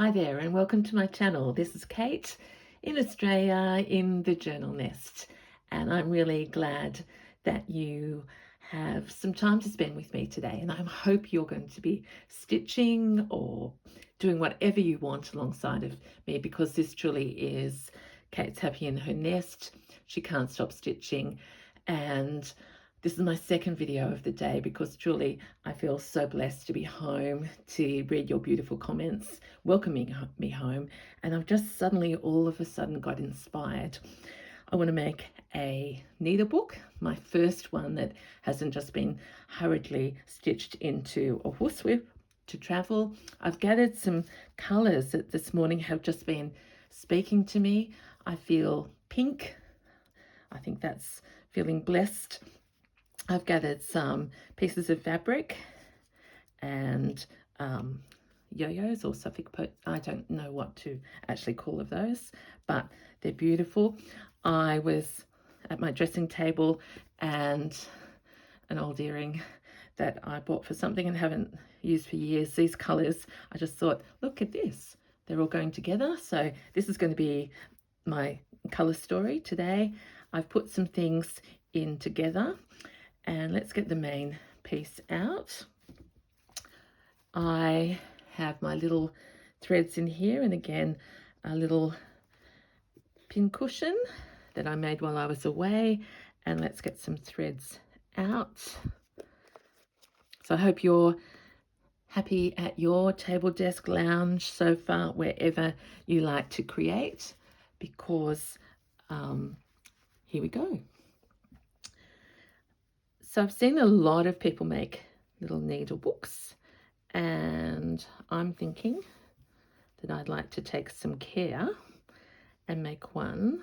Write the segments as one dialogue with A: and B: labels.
A: Hi there and welcome to my channel. This is Kate in Australia in the Journal Nest, and I'm really glad that you have some time to spend with me today, and I hope you're going to be stitching or doing whatever you want alongside of me, because this truly is Kate's happy in her nest. She can't stop stitching, and this is my second video of the day because truly I feel so blessed to be home to read your beautiful comments welcoming me home, and I've just suddenly all of a sudden got inspired. I want to make a needlebook, my first one that hasn't just been hurriedly stitched into a horsewhip to travel. I've gathered some colours that this morning have just been speaking to me. I feel pink. I think that's feeling blessed. I've gathered some pieces of fabric and yo-yos or Suffolk, I don't know what to actually call of those, but they're beautiful. I was at my dressing table and an old earring that I bought for something and haven't used for years, these colours, I just thought, look at this, they're all going together. So this is going to be my colour story today. I've put some things in together, and let's get the main piece out. I have my little threads in here, and again a little pin cushion that I made while I was away, and let's get some threads out. So I hope you're happy at your table, desk, lounge, sofa, wherever you like to create, because here we go. So I've seen a lot of people make little needle books, and I'm thinking that I'd like to take some care and make one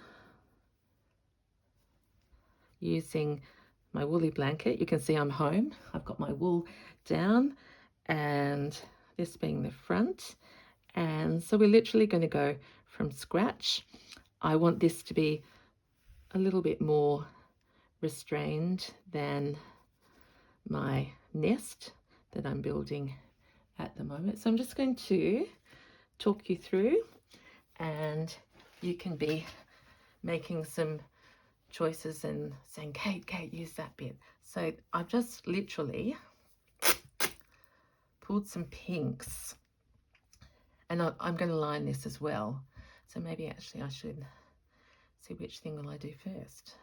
A: using my woolly blanket. You can see I'm home. I've got my wool down, and this being the front. And so we're literally going to go from scratch. I want this to be a little bit more restrained than my nest that I'm building at the moment. So I'm just going to talk you through, and you can be making some choices and saying, Kate, use that bit. So I've just literally pulled some pinks, and I'm going to line this as well. So maybe actually I should see which thing will I do first.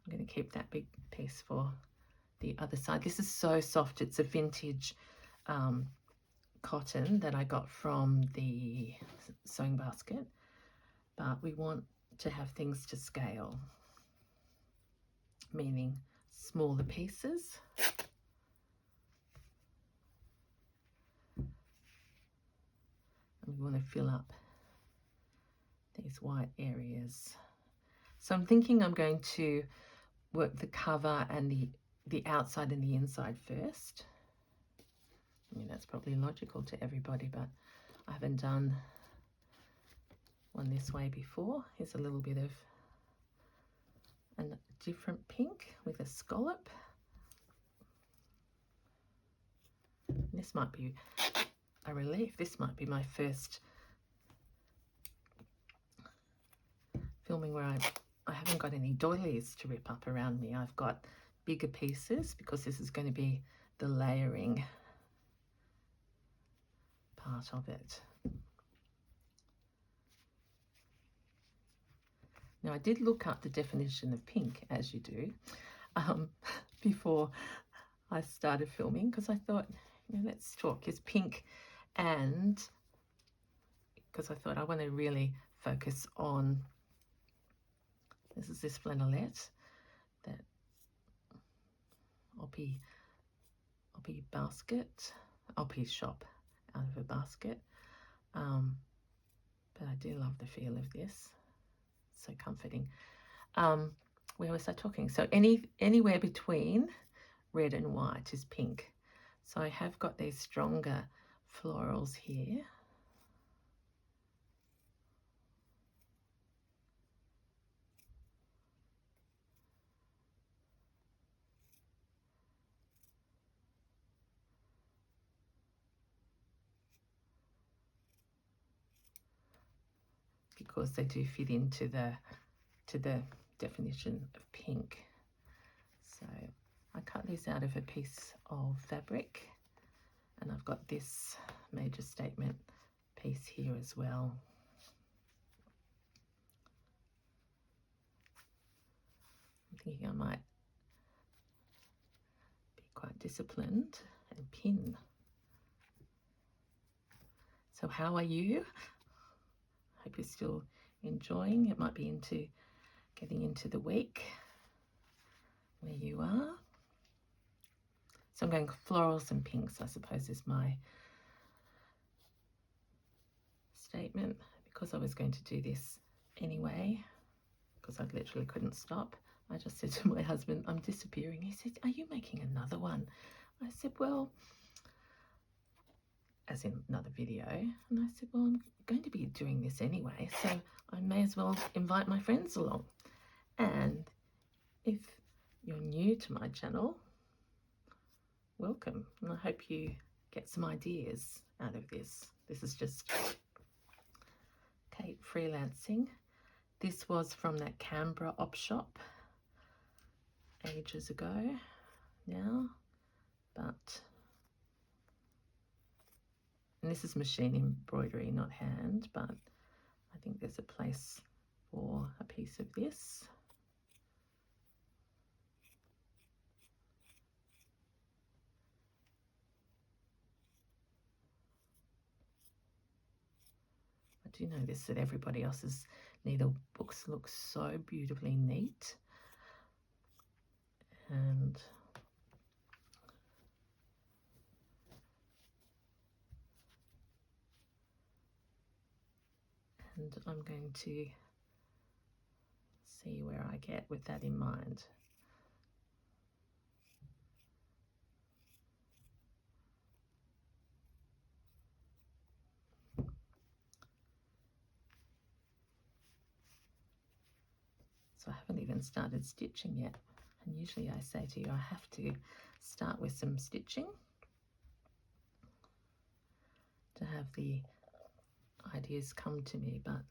A: I'm going to keep that big piece for the other side. This is so soft. It's a vintage cotton that I got from the sewing basket, but we want to have things to scale, meaning smaller pieces. And we want to fill up these white areas. So I'm thinking I'm going to work the cover and the outside and the inside first. I mean, that's probably logical to everybody, but I haven't done one this way before. Here's a little bit of a different pink with a scallop. This might be a relief. This might be my first filming where I haven't got any doilies to rip up around me. I've got bigger pieces because this is going to be the layering part of it. Now I did look up the definition of pink, as you do, before I started filming, because I thought, let's talk, is pink, and because I thought I want to really focus on, this is this flannelette that Oppie basket, Oppie's shop out of a basket, but I do love the feel of this. It's so comforting. Where was I talking? So anywhere between red and white is pink. So I have got these stronger florals here. because they do fit into the definition of pink. So I cut these out of a piece of fabric, and I've got this major statement piece here as well. I'm thinking I might be quite disciplined and pin. So how are you? Hope you're still enjoying. It might be getting into the week where you are. So I'm going florals and pinks, I suppose, is my statement, because I was going to do this anyway, because I literally couldn't stop. I just said to my husband, I'm disappearing. He said, are you making another one? I said, well, as in another video. And I said, well, I'm going to be doing this anyway, so I may as well invite my friends along. And if you're new to my channel, welcome, and I hope you get some ideas out of this. This is just Kate freelancing. This was from that Canberra op shop ages ago now, and this is machine embroidery, not hand, but I think there's a place for a piece of this. I do notice that everybody else's needle books look so beautifully neat, and I'm going to see where I get with that in mind. So I haven't even started stitching yet, and usually I say to you I have to start with some stitching to have the ideas come to me, but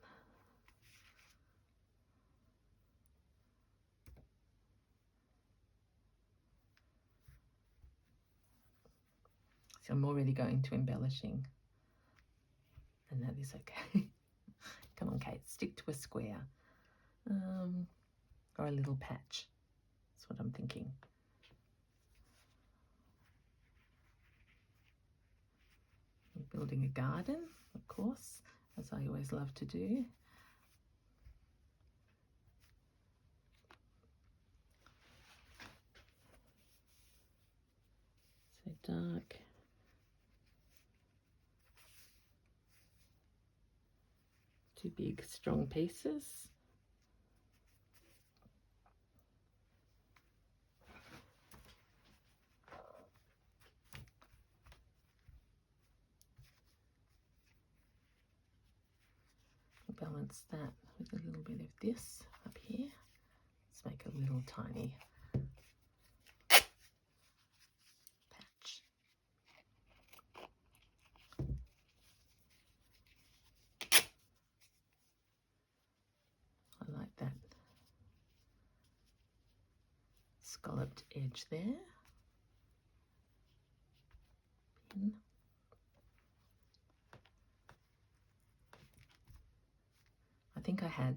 A: so I'm already going to embellishing, and that is okay. Come on, Kate, stick to a square, or a little patch. That's what I'm thinking. I'm building a garden, of course, as I always love to do. So dark. Two big strong pieces. Balance that with a little bit of this up here. Let's make a little tiny patch. I like that scalloped edge there. Pin. I think I had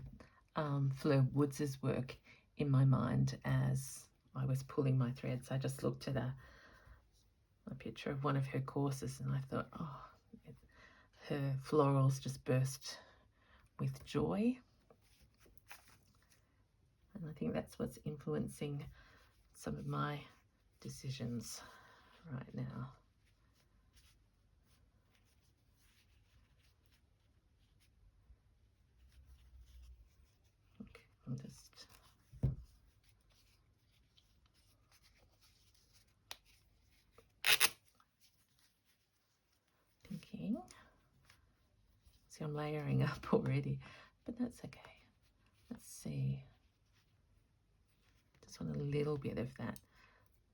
A: Fleur Woods's work in my mind as I was pulling my threads. I just looked at a picture of one of her courses, and I thought, oh, her florals just burst with joy. And I think that's what's influencing some of my decisions right now. Okay, I'm just thinking. See, I'm layering up already, but that's okay. Let's see. Just want a little bit of that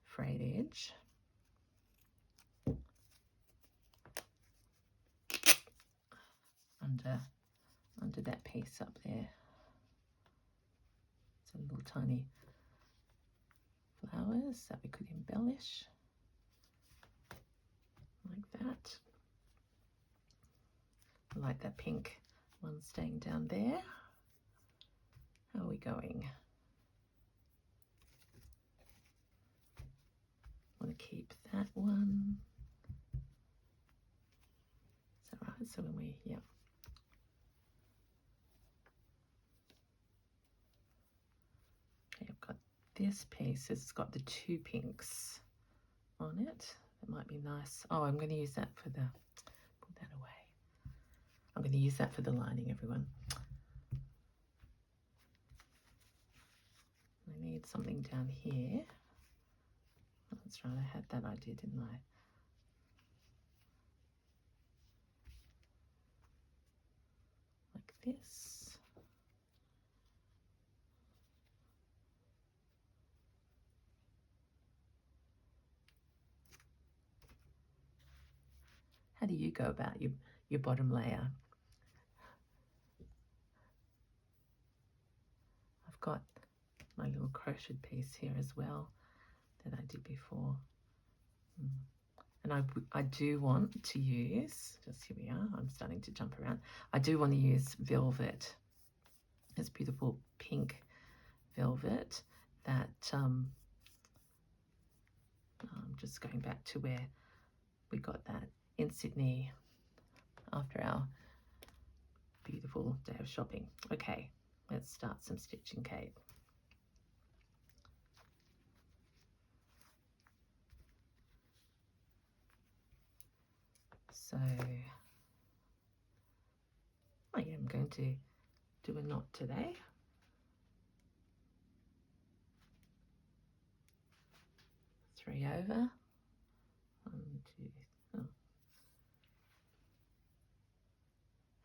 A: frayed edge. Under for that piece up there. Some little tiny flowers that we could embellish like that. I like that pink one staying down there. How are we going? Want to keep that one. Is that right? So when we, yeah. Okay, I've got this piece. It's got the two pinks on it. It might be nice. Oh, I'm going to use that for the, put that away. I'm going to use that for the lining, everyone. I need something down here. Oh, that's right, I had that idea, didn't I? Like this. How do you go about your bottom layer? I've got my little crochet piece here as well that I did before. And I do want to use, just here we are, I'm starting to jump around. I do want to use velvet. This beautiful pink velvet that, I'm just going back to where we got that in Sydney after our beautiful day of shopping. Okay, let's start some stitching, Kate. So I am going to do a knot today. Three over. 1, 2, oh.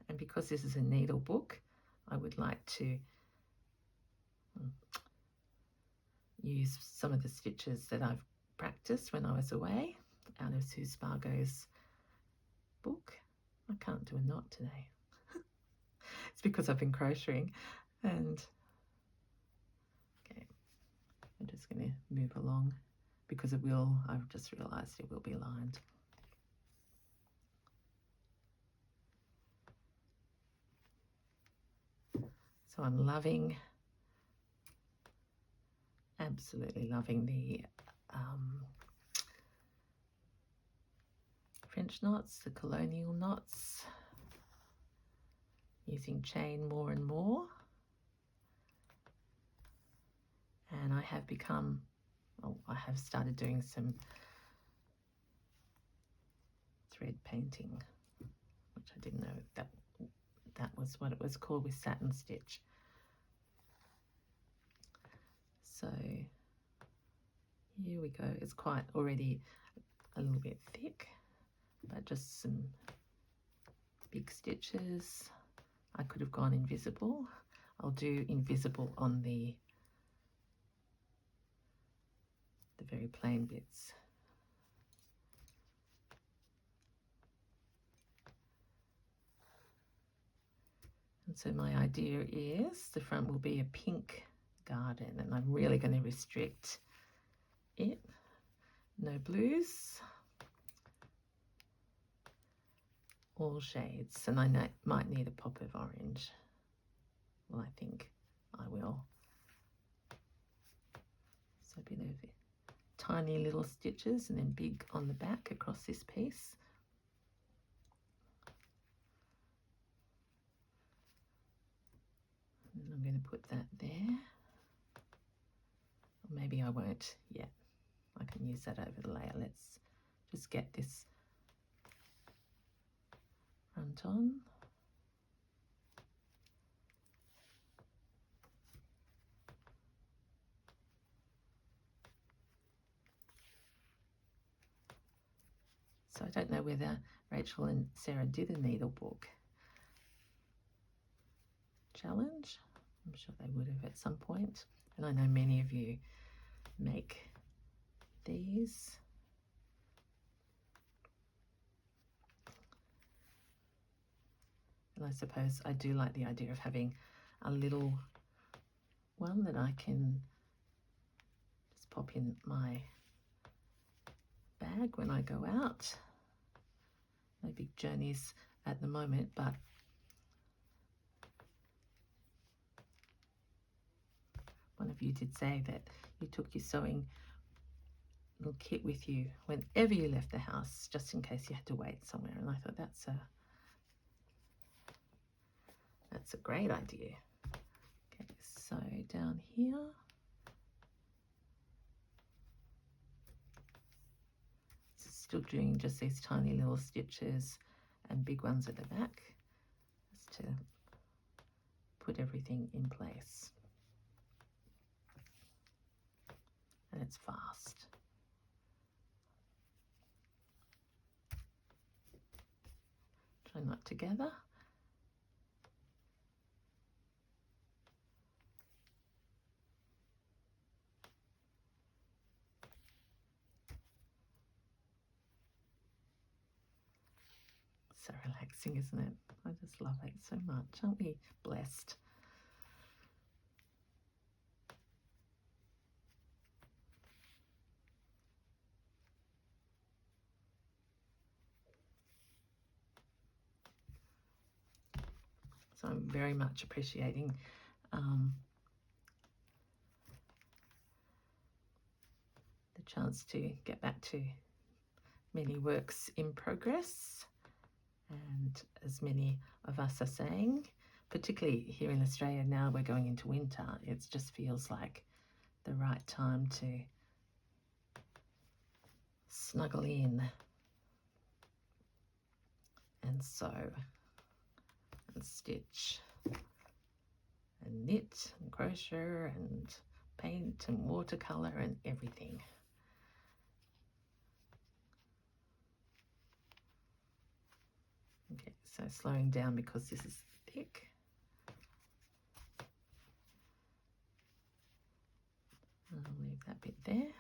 A: And because this is a needle book, I would like to use some of the stitches that I've practiced when I was away out of Sue Spargo's book. I can't do a knot today. It's because I've been crocheting. And okay, I'm just going to move along because it will, I've just realized it will be lined. So I'm loving, absolutely loving the French knots, the colonial knots, using chain more and more. And I have become, oh, I have started doing some thread painting, which I didn't know that was what it was called with satin stitch. So here we go. It's quite already a little bit thick, but just some big stitches. I could have gone invisible. I'll do invisible on the very plain bits. And so my idea is the front will be a pink garden, and I'm really going to restrict it. No blues, all shades, and I might need a pop of orange. Well, I think I will. So a bit of tiny little stitches and then big on the back across this piece. And I'm going to put that there. Or maybe I won't yet. I can use that over the layer. Let's just get this front on. So I don't know whether Rachel and Sarah did a needle book challenge. I'm sure they would have at some point. And I know many of you make these. And I suppose I do like the idea of having a little one that I can just pop in my bag when I go out. No big journeys at the moment, but one of you did say that you took your sewing little kit with you whenever you left the house, just in case you had to wait somewhere. And I thought that's a great idea. Okay, so down here, still doing just these tiny little stitches and big ones at the back, just to put everything in place. And it's fast. Try not to gather. So relaxing, isn't it? I just love it so much. Aren't we blessed? So I'm very much appreciating the chance to get back to many works in progress. And as many of us are saying, particularly here in Australia now we're going into winter, it just feels like the right time to snuggle in and sew and stitch and knit and crochet and paint and watercolor and everything. Okay, so slowing down because this is thick. I'll leave that bit there.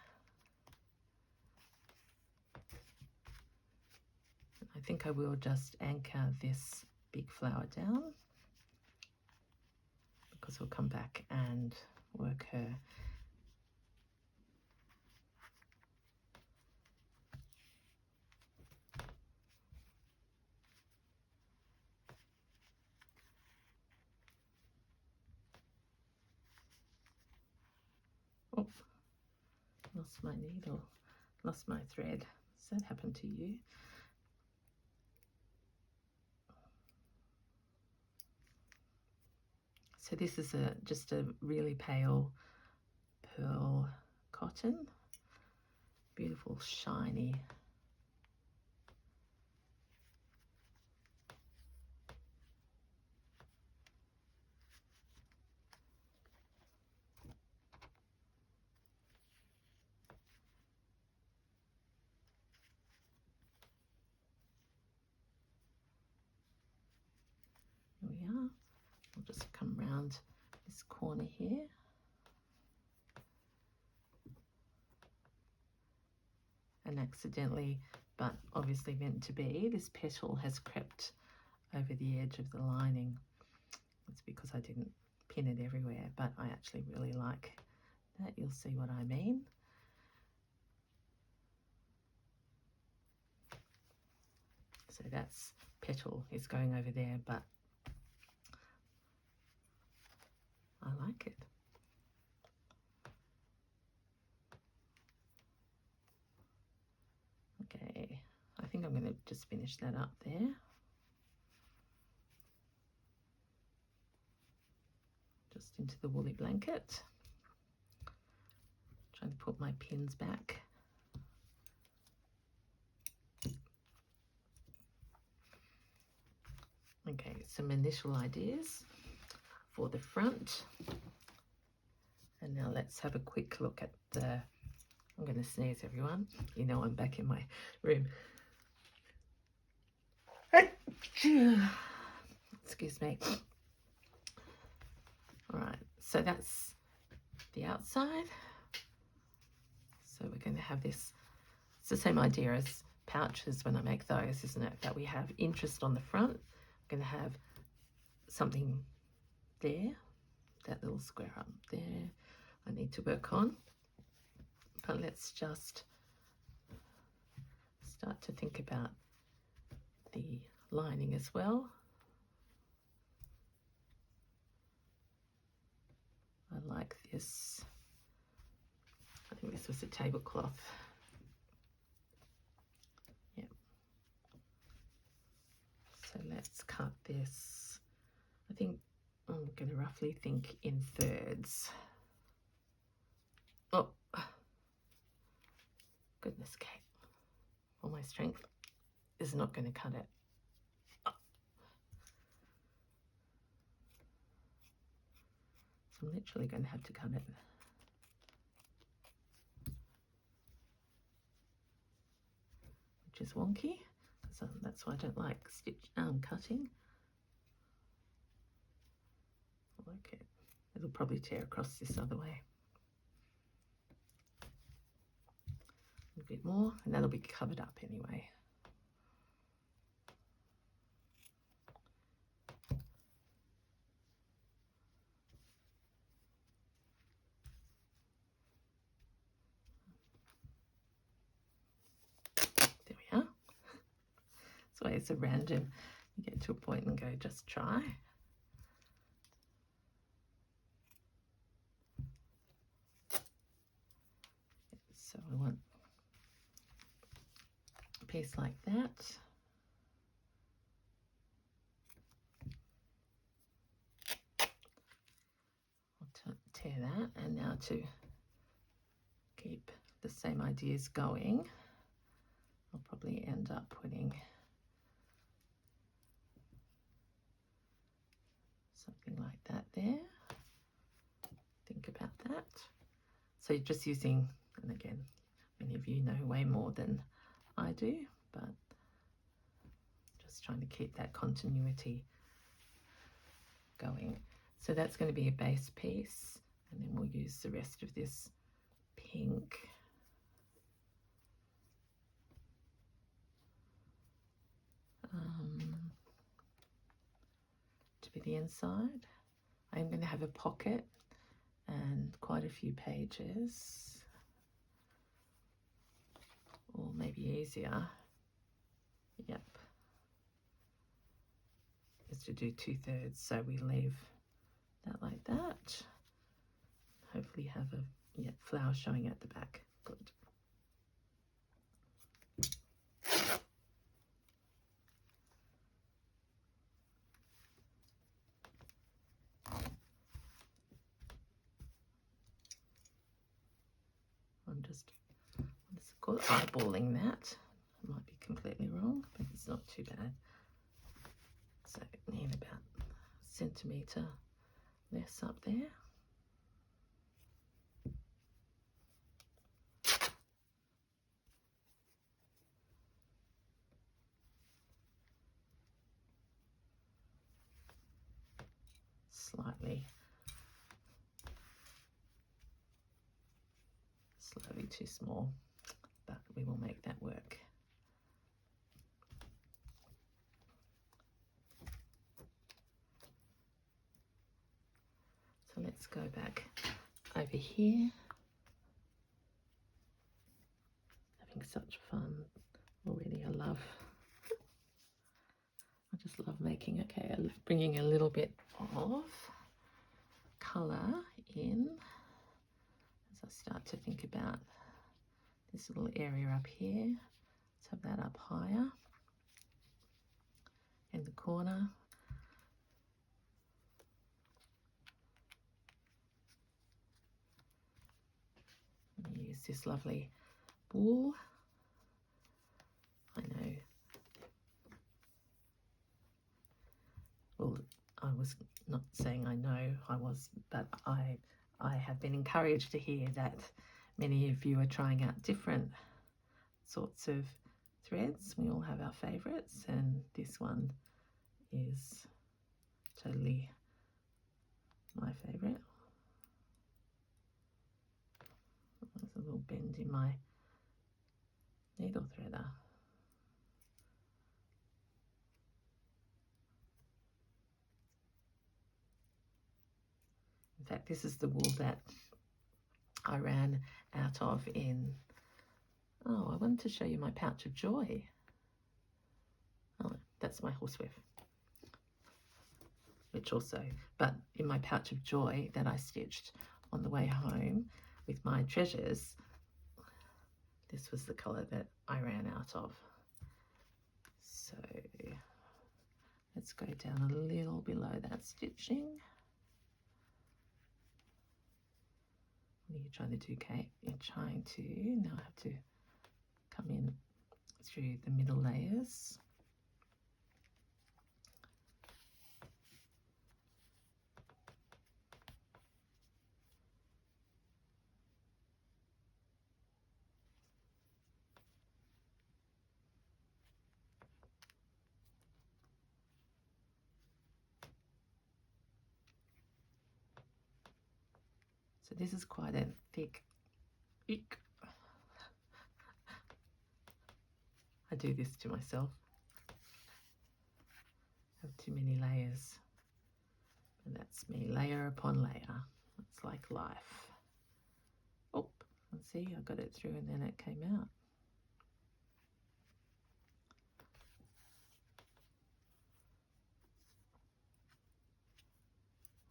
A: I think I will just anchor this big flower down because we'll come back and work her lost my needle, lost my thread. Does that happen to you? So this is just a really pale pearl cotton, beautiful shiny. Here we are. I'll just come round this corner here. And accidentally, but obviously meant to be, this petal has crept over the edge of the lining. It's because I didn't pin it everywhere, but I actually really like that. You'll see what I mean. So that's petal is going over there, but I like it. Okay, I think I'm going to just finish that up there. Just into the woolly blanket. Trying to put my pins back. Okay, some initial ideas for the front. And now let's have a quick look at the, I'm going to sneeze everyone. You know I'm back in my room. Excuse me. All right, so that's the outside. So we're going to have this, it's the same idea as pouches when I make those, isn't it? That we have interest on the front. We're going to have something there, that little square up there I need to work on. But let's just start to think about the lining as well. I like this. I think this was a tablecloth. Yep. So let's cut this. I think I'm going to roughly think in thirds. Oh, goodness, Kate. All my strength is not going to cut it. Oh. So I'm literally going to have to cut it. Which is wonky. So that's why I don't like cutting. I like it. It'll probably tear across this other way. A bit more, and that'll be covered up anyway. There we are. That's why it's a random. You get to a point and go, just try. So I want a piece like that. I'll tear that, and now to keep the same ideas going, I'll probably end up putting something like that there. Think about that. So you're just using, and again, many of you know way more than I do, but just trying to keep that continuity going. So that's going to be a base piece, and then we'll use the rest of this pink. To be the inside. I'm going to have a pocket and quite a few pages, or maybe easier, yep, is to do 2/3. So we leave that like that. Hopefully have a flower showing at the back. Good. I'm just what's it called? Eyeballing that. I might be completely wrong, but it's not too bad. So I need about a centimetre less up there. Slightly too small, but we will make that work. So let's go back over here. Having such fun already. I just love making, okay, bringing a little bit of colour in as I start to think about this little area up here. Let's have that up higher in the corner. Use this lovely wool. I know, well, I was not saying I know, I was, but I have been encouraged to hear that many of you are trying out different sorts of threads. We all have our favourites, and this one is totally my favourite. There's a little bend in my needle threader. fact, this is the wool that I ran out of in, oh, I wanted to show you my pouch of joy. Oh, that's my horsewhip. Which also, but in my pouch of joy that I stitched on the way home with my treasures, this was the colour that I ran out of. So let's go down a little below that stitching. What are you trying to do, Kate? You're trying to, now I have to come in through the middle layers. So this is quite a thick, eek. I do this to myself. I have too many layers. And that's me, layer upon layer. It's like life. Oh, let's see, I got it through and then it came out.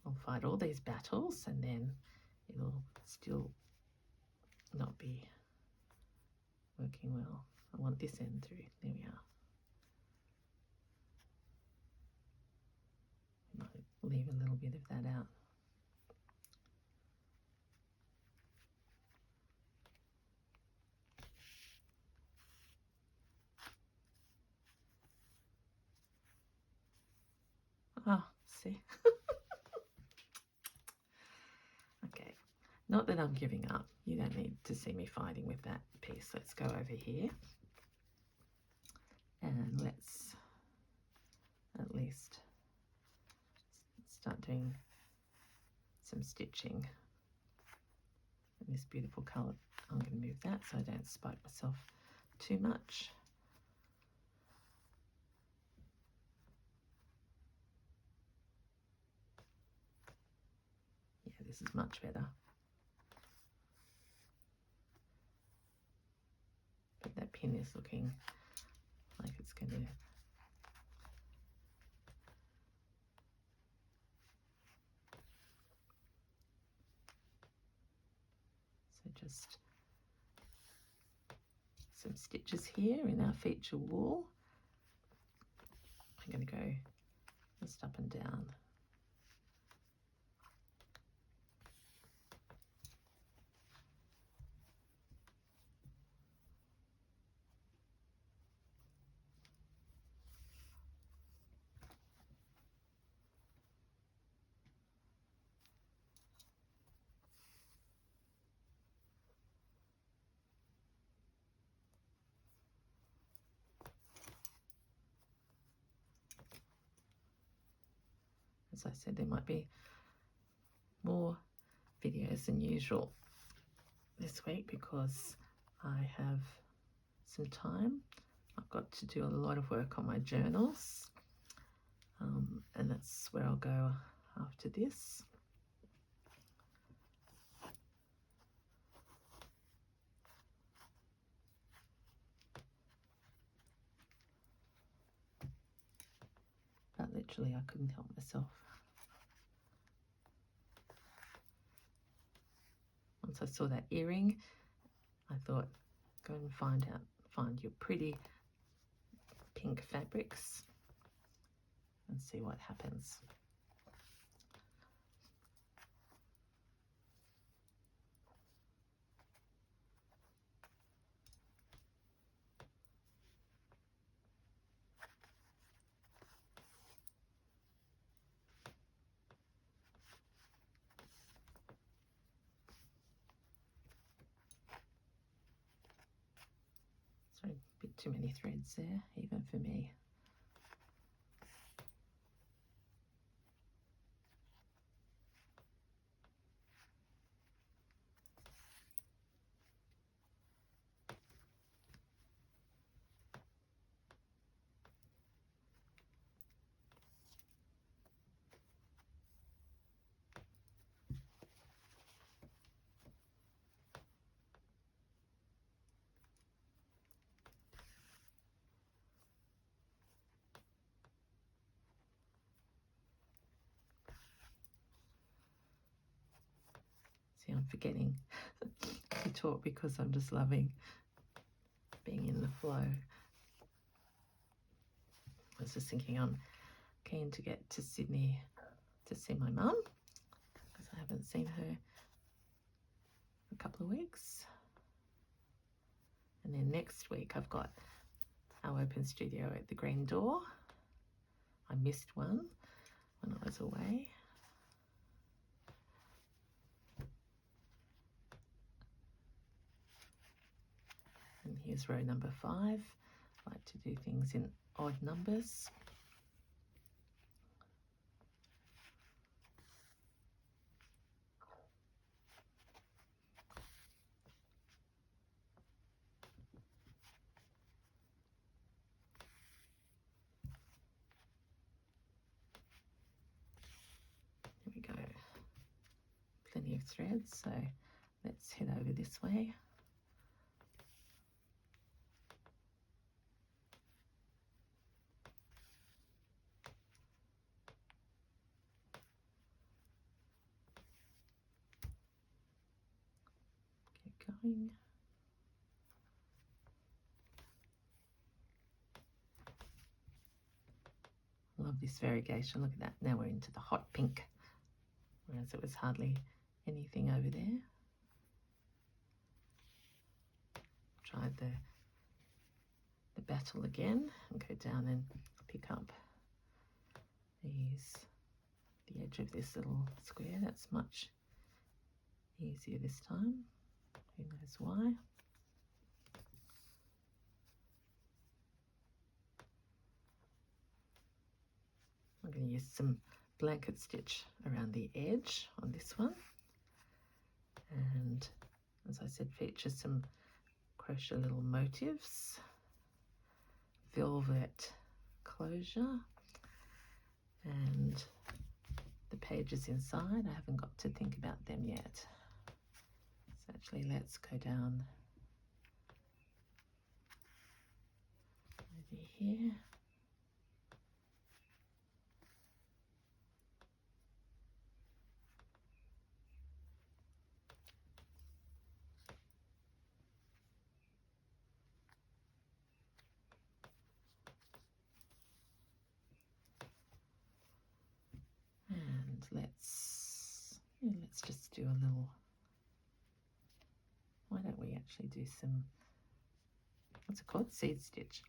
A: I'll fight all these battles and then it'll still not be working well. I want this end through. There we are. Might leave a little bit of that out. Ah, see? Okay, not that I'm giving up. You don't need to see me fighting with that piece. Let's go over here and let's at least start doing some stitching in this beautiful colour. I'm going to move that so I don't spike myself too much. Yeah, this is much better. But that pin is looking like it's going to just some stitches here in our feature wool. I'm going to go just up and down. As I said, there might be more videos than usual this week because I have some time. I've got to do a lot of work on my journals, and that's where I'll go after this. But literally I couldn't help myself. Once I saw that earring, I thought, go and find your pretty pink fabrics and see what happens. Sorry, a bit too many threads there, even for me. I'm forgetting to talk because I'm just loving being in the flow. I was just thinking I'm keen to get to Sydney to see my mum because I haven't seen her for a couple of weeks. And then next week I've got our open studio at the Green Door. I missed one when I was away. And here's row number 5. I like to do things in odd numbers. There we go. Plenty of threads, so let's head over this way. Keep going. Love this variegation. Look at that. Now we're into the hot pink, whereas it was hardly anything over there. Tried the battle again and go down and pick up the edge of this little square. That's much easier this time. Who knows why? I'm going to use some blanket stitch around the edge on this one, and as I said, feature some crochet little motifs, velvet closure, and the pages inside. I haven't got to think about them yet. So actually let's go down over here. And let's just do a little, why don't we actually do some, what's it called, seed stitch,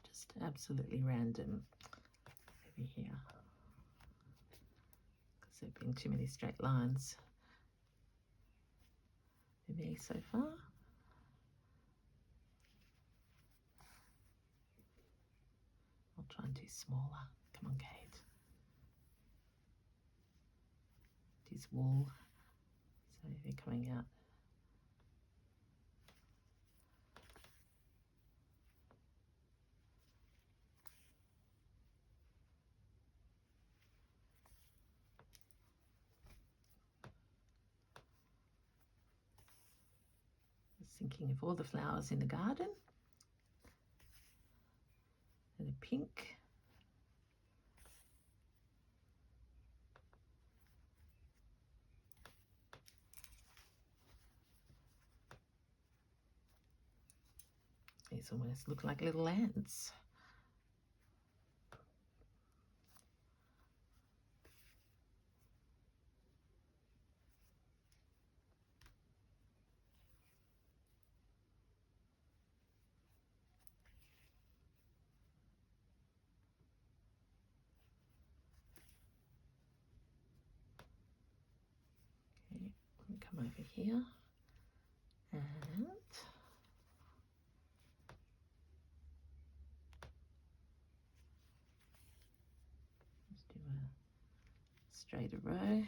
A: just absolutely random over here because there have been too many straight lines for me so far. I'll try and do smaller. Come on, Kate. It is wool, so they're coming out. Just thinking of all the flowers in the garden. And a pink. These almost look like little ants. Okay, come over here and just do a straighter row, and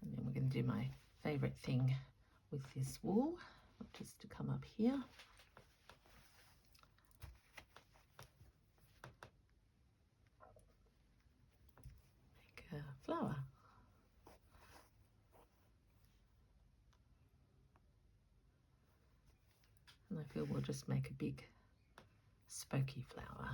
A: then we're going to do my favorite thing with this wool, which is to come up here, make a flower. And I feel we'll just make a big spokey flower.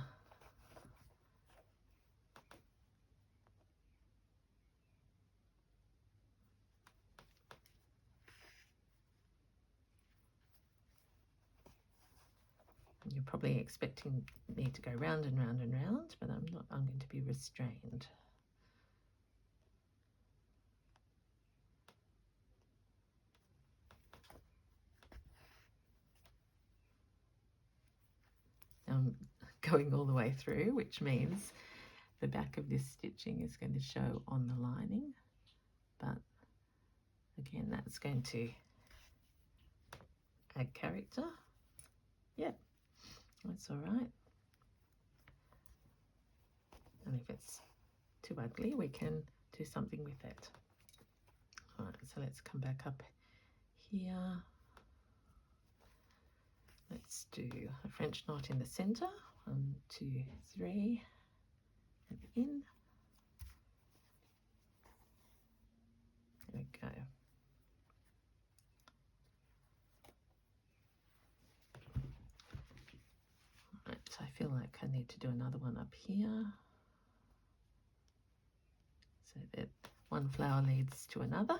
A: You're probably expecting me to go round and round and round, but I'm not. I'm going to be restrained. I'm going all the way through, which means the back of this stitching is going to show on the lining, but again, that's going to add character. Yeah, that's all right. And if it's too ugly, we can do something with it. All right, so let's come back up here. Let's do a French knot in the center. 1, 2, 3, and in. There we go. Right, so I feel like I need to do another one up here, so that one flower leads to another.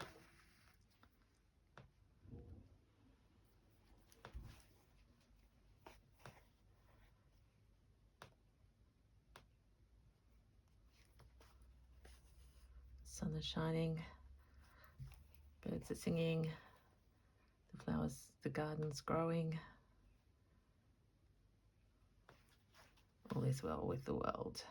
A: Sun is shining, birds are singing, the flowers, the garden's growing. All is well with the world.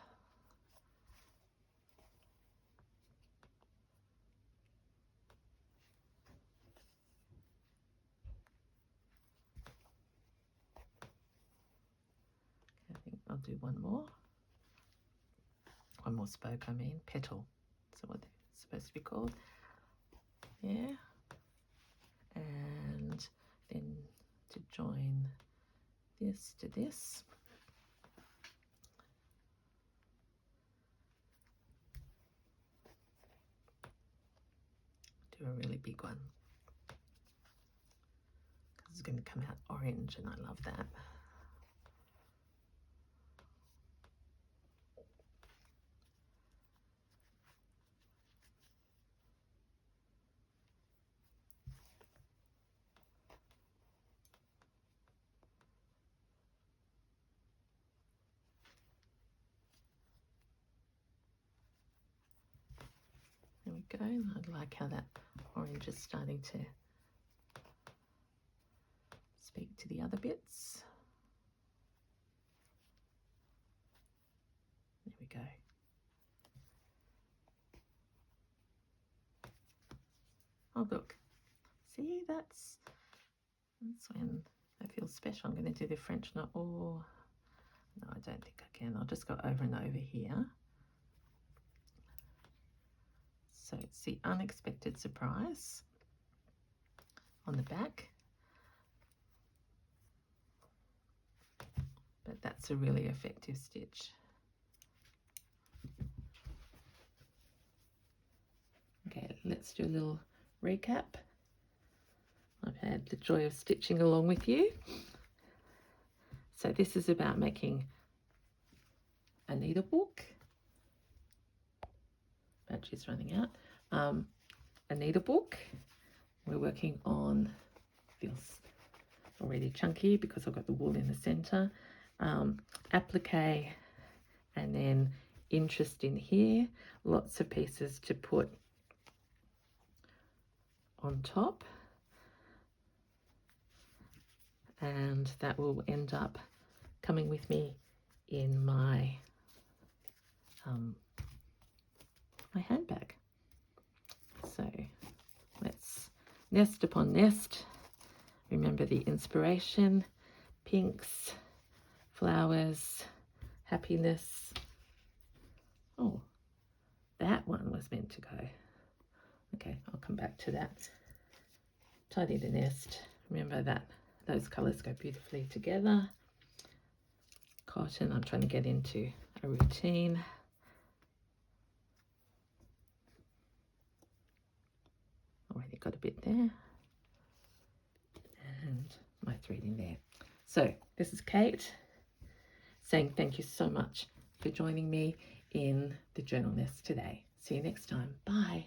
A: Okay, I think I'll do one more. One more spoke, I mean, petal. That's what they're supposed to be called. Yeah. And then to join this to this. Do a really big one. Because it's going to come out orange and I love that. There we go. I like how that orange is starting to speak to the other bits. There we go. Oh look, see, that's when I feel special. I'm going to do the French knot. Oh, no, I don't think I can. I'll just go over and over here. So it's the unexpected surprise on the back. But that's a really effective stitch. Okay, let's do a little recap. I've had the joy of stitching along with you. So this is about making a needlebook. Battery's running out. A needlebook. We're working on, feels already chunky because I've got the wool in the center. Applique, and then interest in here. Lots of pieces to put on top. And that will end up coming with me in my my handbag. So let's nest upon nest. Remember the inspiration, pinks, flowers, happiness. Oh, that one was meant to go. Okay, I'll come back to that. Tidy the nest. Remember that those colours go beautifully together. Cotton, I'm trying to get into a routine. Already got a bit there. And my thread in there. So this is Kate saying thank you so much for joining me in the journal nest today. See you next time. Bye.